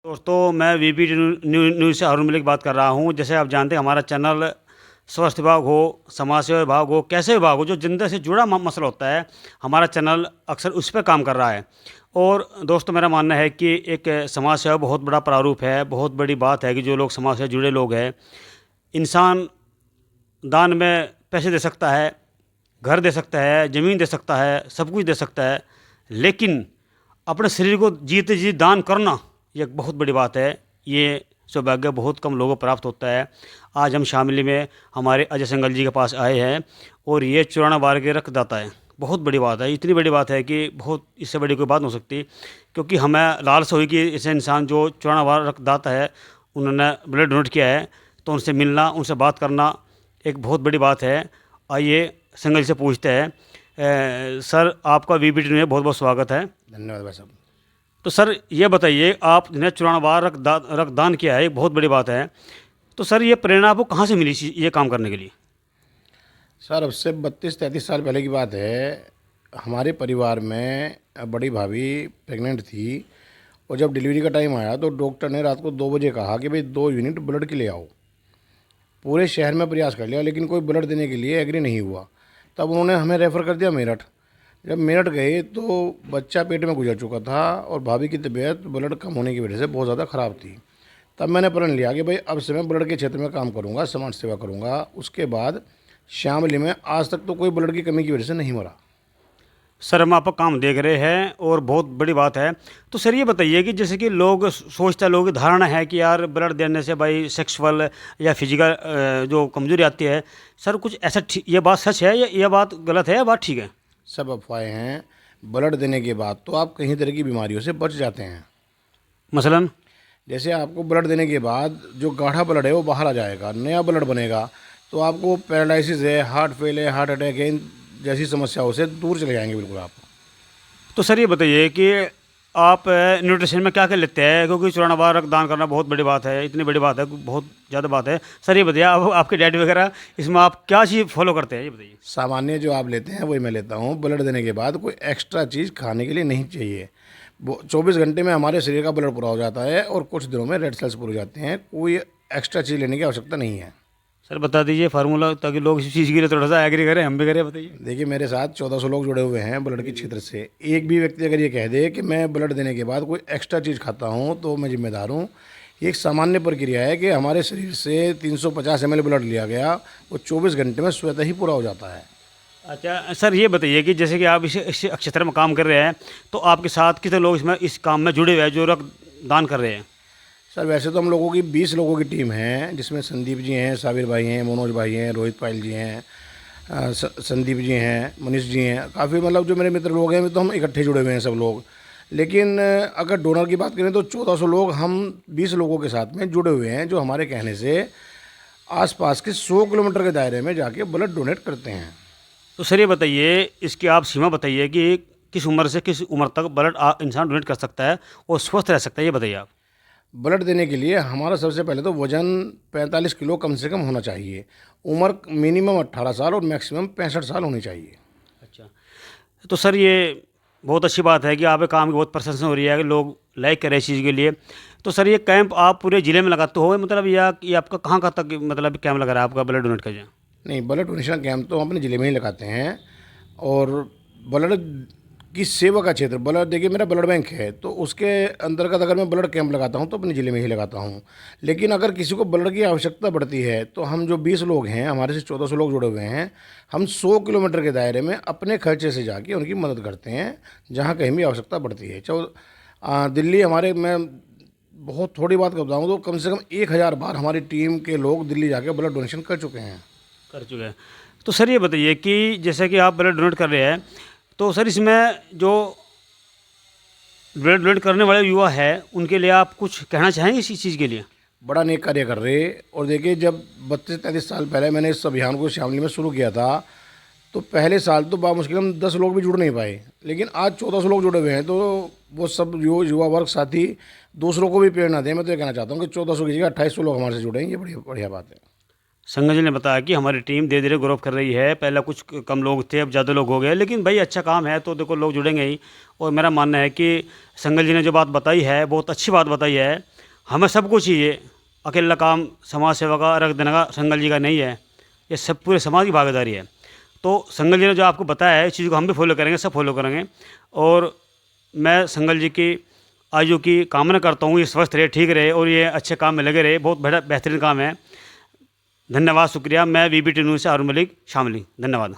दोस्तों, मैं VP news से हारून मलिक बात कर रहा हूँ। जैसे आप जानते हैं, हमारा चैनल स्वास्थ्य विभाग हो, समाज सेवा विभाग हो, कैसे विभाग हो, जो जनता से जुड़ा मसला होता है, हमारा चैनल अक्सर उस पे काम कर रहा है। और दोस्तों, मेरा मानना है कि एक समाज सेवा बहुत बड़ा प्रारूप है, बहुत बड़ी बात है कि जो लोग समाज से जुड़े लोग हैं, इंसान दान में पैसे दे सकता है, घर दे सकता है, ज़मीन दे सकता है, सब कुछ दे सकता है, लेकिन अपने शरीर को जीते जी दान करना ये एक बहुत बड़ी बात है। ये सौभाग्य बहुत कम लोगों को प्राप्त होता है। आज हम शामली में हमारे अजय संगल जी के पास आए हैं और ये 54 बार के रक्तदाता है। बहुत बड़ी बात है, इतनी बड़ी बात है कि बहुत इससे बड़ी कोई बात नहीं हो सकती, क्योंकि हमें लालसा हुई कि ऐसे इंसान जो 54 बार रक्तदाता है, उन्होंने ब्लड डोनेट किया है, तो उनसे मिलना, उनसे बात करना एक बहुत बड़ी बात है। आइए संगल से पूछते हैं। सर, आपका वीपीटी में बहुत बहुत स्वागत है। धन्यवाद भाई साहब। तो सर, ये बताइए, आपने 54 बार रक्तदान किया है, एक बहुत बड़ी बात है। तो सर, ये प्रेरणा आपको कहाँ से मिली ये काम करने के लिए? सर, अब से 32-33 साल पहले की बात है। हमारे परिवार में बड़ी भाभी प्रेग्नेंट थी और जब डिलीवरी का टाइम आया तो डॉक्टर ने रात को 2 बजे कहा कि भाई 2 यूनिट ब्लड के ले आओ। पूरे शहर में प्रयास कर लिया लेकिन कोई ब्लड देने के लिए एग्री नहीं हुआ। तब उन्होंने हमें रेफ़र कर दिया मेरठ। जब मेरठ गए तो बच्चा पेट में गुजर चुका था और भाभी की तबीयत ब्लड कम होने की वजह से बहुत ज़्यादा ख़राब थी। तब मैंने प्रण लिया कि भाई अब से मैं ब्लड के क्षेत्र में काम करूंगा, समाज सेवा करूंगा। उसके बाद शामली में आज तक तो कोई ब्लड की कमी की वजह से नहीं मरा। सर, हम आपका काम देख रहे हैं और बहुत बड़ी बात है। तो सर, ये बताइए कि जैसे कि लोग सोचते हैं, लोगों की धारणा है कि यार ब्लड देने से भाई सेक्सुअल या फिजिकल जो कमजोरी आती है। सर, कुछ ऐसा ये बात सच है या ये बात गलत है या बात ठीक है? सब अफवाहें हैं। ब्लड देने के बाद तो आप कई तरह की बीमारियों से बच जाते हैं। मसलन? जैसे आपको ब्लड देने के बाद जो गाढ़ा ब्लड है वो बाहर आ जाएगा, नया ब्लड बनेगा। तो आपको पैरालिसिस है, हार्ट फेल है, हार्ट अटैक है, इन जैसी समस्याओं से दूर चले जाएंगे बिल्कुल आप। तो सर, ये बताइए कि आप न्यूट्रिशन में क्या क्या लेते हैं, क्योंकि 54 बार रक्तदान करना बहुत बड़ी बात है, इतनी बड़ी बात है, बहुत ज़्यादा बात है। सर, ये बताइए, आप आपके डाइट वगैरह इसमें आप क्या चीज़ फॉलो करते हैं, ये बताइए। सामान्य जो आप लेते हैं वही मैं लेता हूँ। ब्लड देने के बाद कोई एक्स्ट्रा चीज़ खाने के लिए नहीं चाहिए। वो 24 घंटे में हमारे शरीर का ब्लड पूरा हो जाता है और कुछ दिनों में रेड सेल्स पूरे हो जाते हैं। कोई एक्स्ट्रा चीज़ लेने की आवश्यकता नहीं है। सर, बता दीजिए फार्मूला, ताकि लोग इस चीज़ के लिए थोड़ा सा एग्री करें, हम भी करें, बताइए। देखिए, मेरे साथ 1400 लोग जुड़े हुए हैं ब्लड के क्षेत्र से। एक भी व्यक्ति अगर ये कह दे कि मैं ब्लड देने के बाद कोई एक्स्ट्रा चीज़ खाता हूँ तो मैं जिम्मेदार हूँ। ये एक सामान्य प्रक्रिया है कि हमारे शरीर से 350 ml ब्लड लिया गया, वो 24 घंटे में स्वतः ही पूरा हो जाता है। अच्छा सर, ये बताइए कि जैसे कि आप इस क्षेत्र में काम कर रहे हैं, तो आपके साथ कितने लोग इसमें इस काम में जुड़े हुए हैं जो रक्तदान कर रहे हैं? सर, वैसे तो हम लोगों की 20 लोगों की टीम है, जिसमें संदीप जी हैं, साबिर भाई हैं, मनोज भाई हैं, रोहित पायल जी हैं, संदीप जी हैं, मनीष जी हैं। काफ़ी मतलब जो मेरे मित्र लोग हैं, तो हम इकट्ठे जुड़े हुए हैं सब लोग। लेकिन अगर डोनर की बात करें तो 1400 लोग हम 20 लोगों के साथ में जुड़े हुए हैं, जो हमारे कहने से आसपास के 100 किलोमीटर के दायरे में जाके ब्लड डोनेट करते हैं। तो सर, ये बताइए, इसकी आप सीमा बताइए कि किस उम्र से किस उम्र तक ब्लड इंसान डोनेट कर सकता है और स्वस्थ रह सकता है, ये बताइए आप। ब्लड देने के लिए हमारा सबसे पहले तो वज़न 45 किलो कम से कम होना चाहिए। उम्र मिनिमम 18 साल और मैक्सिमम 65 साल होनी चाहिए। अच्छा, तो सर, ये बहुत अच्छी बात है कि आपके काम की बहुत प्रशंसा हो रही है कि लोग लाइक करें इस चीज़ के लिए। तो सर, ये कैंप आप पूरे ज़िले में लगाते हो, मतलब या ये आपका कहाँ कहाँ तक मतलब कैंप लगा रहा है आपका ब्लड डोनेट का? जाए नहीं, ब्लड डोनेशन कैंप तो हम अपने ज़िले में ही लगाते हैं। और ब्लड की सेवा का क्षेत्र, ब्लड देखिए मेरा ब्लड बैंक है, तो उसके अंतर्गत अगर मैं ब्लड कैंप लगाता हूं तो अपने ज़िले में ही लगाता हूं। लेकिन अगर किसी को ब्लड की आवश्यकता पड़ती है तो हम जो 20 लोग हैं, हमारे से 1400 लोग जुड़े हुए हैं, हम 100 किलोमीटर के दायरे में अपने खर्चे से जाके उनकी मदद करते हैं जहाँ कहीं भी आवश्यकता पड़ती है। दिल्ली हमारे, मैं बहुत थोड़ी बात कर बताऊँ तो कम से कम 1000 बार हमारी टीम के लोग दिल्ली जाके ब्लड डोनेशन कर चुके हैं। कर चुके हैं। तो सर, ये बताइए कि जैसे कि आप ब्लड डोनेट कर रहे हैं, तो सर इसमें जो ब्लड डोनेट करने वाले युवा है, उनके लिए आप कुछ कहना चाहेंगे इसी चीज़ के लिए? बड़ा नेक कार्य कर रहे। और देखिए, जब 32-33 साल पहले मैंने इस अभियान को शामली में शुरू किया था तो पहले साल तो बामुश्किल हम 10 लोग भी जुड़ नहीं पाए। लेकिन आज 1400 लोग जुड़े हुए हैं, तो वो सब युवा वर्ग साथी दूसरों को भी प्रेरणा दें। मैं तो ये कहना चाहता हूँ कि 1400 की जगह 2800 लोग हमारे से जुड़े हैं, ये बढ़िया बढ़िया बात है। संजय जी ने बताया कि हमारी टीम धीरे धीरे ग्रोथ कर रही है, पहले कुछ कम लोग थे, अब ज़्यादा लोग हो गए, लेकिन भाई अच्छा काम है तो देखो लोग जुड़ेंगे ही। और मेरा मानना है कि संजय जी ने जो बात बताई है बहुत अच्छी बात बताई है। हमें सबको चाहिए, अकेला काम समाज सेवा का, रख देने का संगल जी का नहीं है, ये सब पूरे समाज की भागीदारी है। तो संगल जी ने जो आपको बताया है, इस चीज़ को हम भी फॉलो करेंगे, सब फॉलो करेंगे। और मैं संगल जी की आयु की कामना करता हूँ, ये स्वस्थ रहे, ठीक रहे और ये अच्छे काम में लगे रहे। बहुत बड़ा बेहतरीन काम है। धन्यवाद, शुक्रिया। मैं VBT न्यूज़ से हारून मलिक शामली। धन्यवाद।